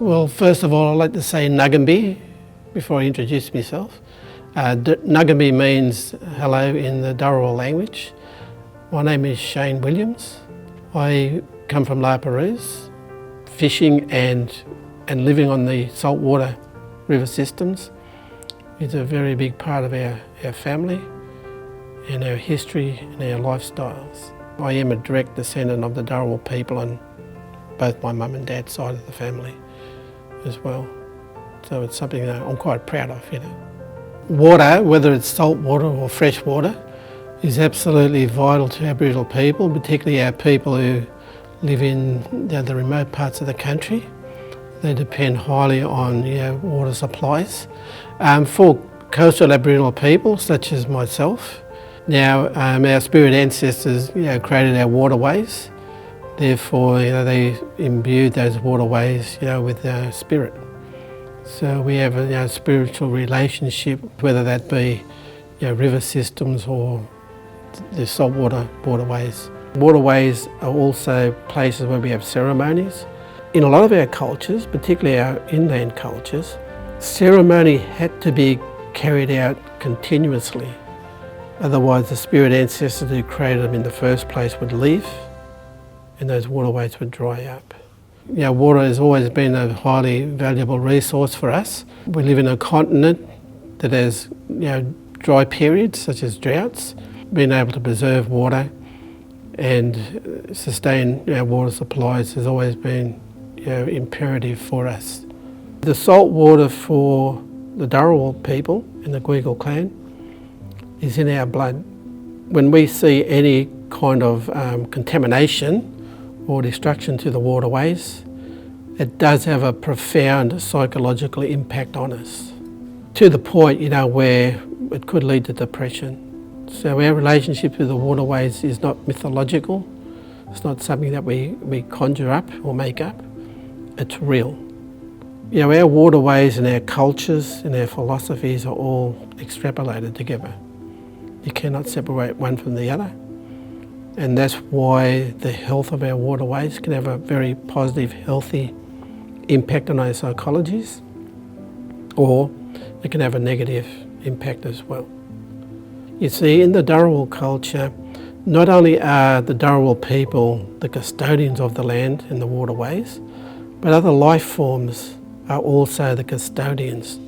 Well, first of all, I'd like to say Nuggumbi before I introduce myself. Nuggumbi means hello in the Dharawal language. My name is Shayne Williams. I come from Waterways, fishing and living on the saltwater river systems is a very big part of our family and our history and our lifestyles. I am a direct descendant of the Dharawal people on both my mum and dad's side of the family as well. So it's something that I'm quite proud of, Water, whether it's salt water or fresh water, is absolutely vital to Aboriginal people, particularly our people who live in the remote parts of the country. They depend highly on water supplies. For coastal Aboriginal people, such as myself, now our spirit ancestors created our waterways. Therefore, they imbued those waterways with spirit. So we have a spiritual relationship, whether that be river systems or the saltwater waterways. Waterways are also places where we have ceremonies. In a lot of our cultures, particularly our inland cultures, ceremony had to be carried out continuously. Otherwise the spirit ancestors who created them in the first place would leave and those waterways would dry up. Water has always been a highly valuable resource for us. We live in a continent that has dry periods such as droughts. Being able to preserve water and sustain our water supplies has always been imperative for us. The salt water for the Dharawal people and the Guigal clan is in our blood. When we see any kind of contamination or destruction to the waterways, it does have a profound psychological impact on us, to the point where it could lead to depression. So our relationship with the waterways is not mythological. It's not something that we conjure up or make up. It's real. Our waterways and our cultures and our philosophies are all extrapolated together. You cannot separate one from the other. And that's why the health of our waterways can have a very positive, healthy impact on our psychologies, or it can have a negative impact as well. You see, in the Dharawal culture, not only are the Dharawal people the custodians of the land and the waterways, but other life forms are also the custodians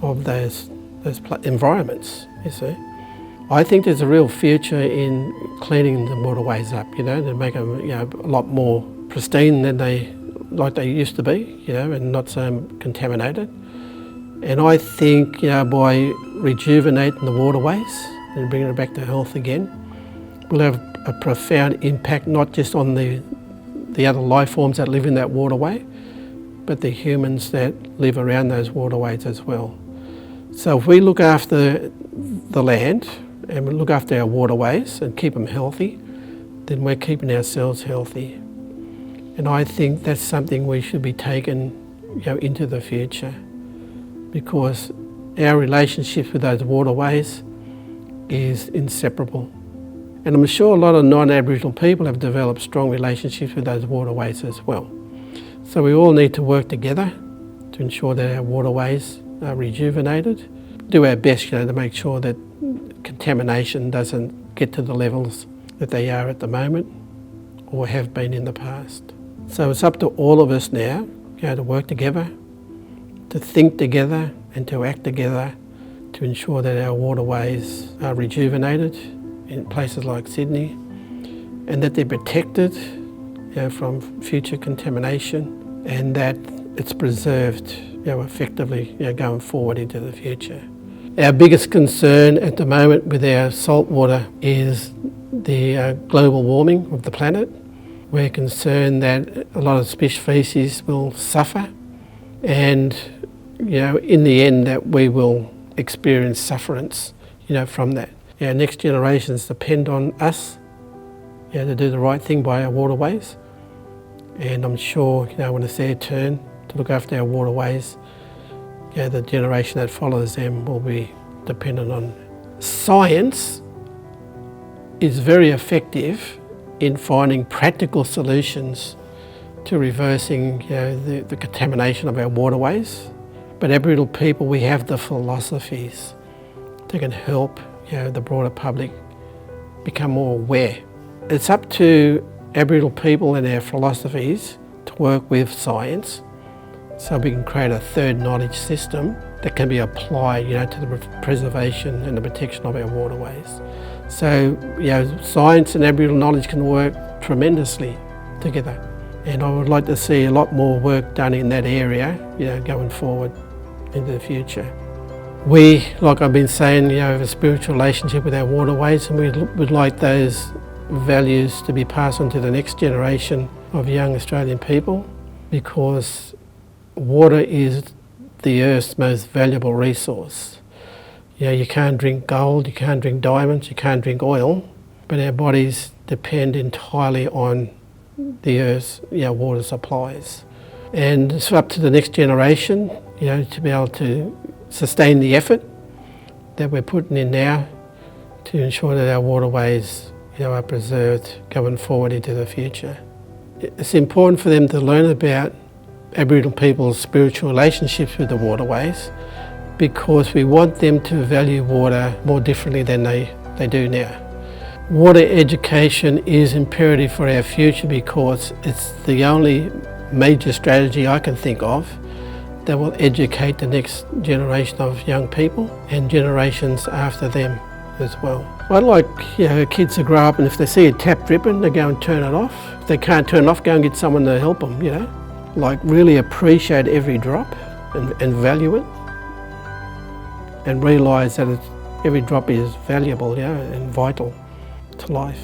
of those environments, you see. I think there's a real future in cleaning the waterways up, to make them a lot more pristine than they used to be, and not so contaminated. And I think, by rejuvenating the waterways and bringing it back to health again, will have a profound impact not just on the other life forms that live in that waterway, but the humans that live around those waterways as well. So if we look after the land and we look after our waterways and keep them healthy, then we're keeping ourselves healthy. And I think that's something we should be taking into the future, because our relationships with those waterways is inseparable. And I'm sure a lot of non-Aboriginal people have developed strong relationships with those waterways as well. So we all need to work together to ensure that our waterways are rejuvenated. Do our best, to make sure that contamination doesn't get to the levels that they are at the moment or have been in the past. So it's up to all of us now, to work together, to think together and to act together to ensure that our waterways are rejuvenated in places like Sydney, and that they're protected from future contamination, and that it's preserved effectively going forward into the future. Our biggest concern at the moment with our saltwater is the global warming of the planet. We're concerned that a lot of fish species will suffer, and in the end that we will experience sufferance from that. Our next generations depend on us to do the right thing by our waterways, and I'm sure when it's their turn to look after our waterways, the generation that follows them will be dependent on. Science is very effective in finding practical solutions to reversing the contamination of our waterways. But Aboriginal people, we have the philosophies that can help the broader public become more aware. It's up to Aboriginal people and their philosophies to work with science so we can create a third knowledge system that can be applied to the preservation and the protection of our waterways. So science and Aboriginal knowledge can work tremendously together. And I would like to see a lot more work done in that area going forward into the future. We, like I've been saying, have a spiritual relationship with our waterways, and we would like those values to be passed on to the next generation of young Australian people, because water is the Earth's most valuable resource. You can't drink gold, you can't drink diamonds, you can't drink oil, but our bodies depend entirely on the Earth's water supplies. And it's up to the next generation to be able to sustain the effort that we're putting in now to ensure that our waterways are preserved going forward into the future. It's important for them to learn about Aboriginal people's spiritual relationships with the waterways, because we want them to value water more differently than they do now. Water education is imperative for our future, because it's the only major strategy I can think of that will educate the next generation of young people and generations after them as well. I'd like kids to grow up, and if they see a tap dripping, they go and turn it off. If they can't turn it off, go and get someone to help them, Like really appreciate every drop and value it, and realise that every drop is valuable, and vital to life.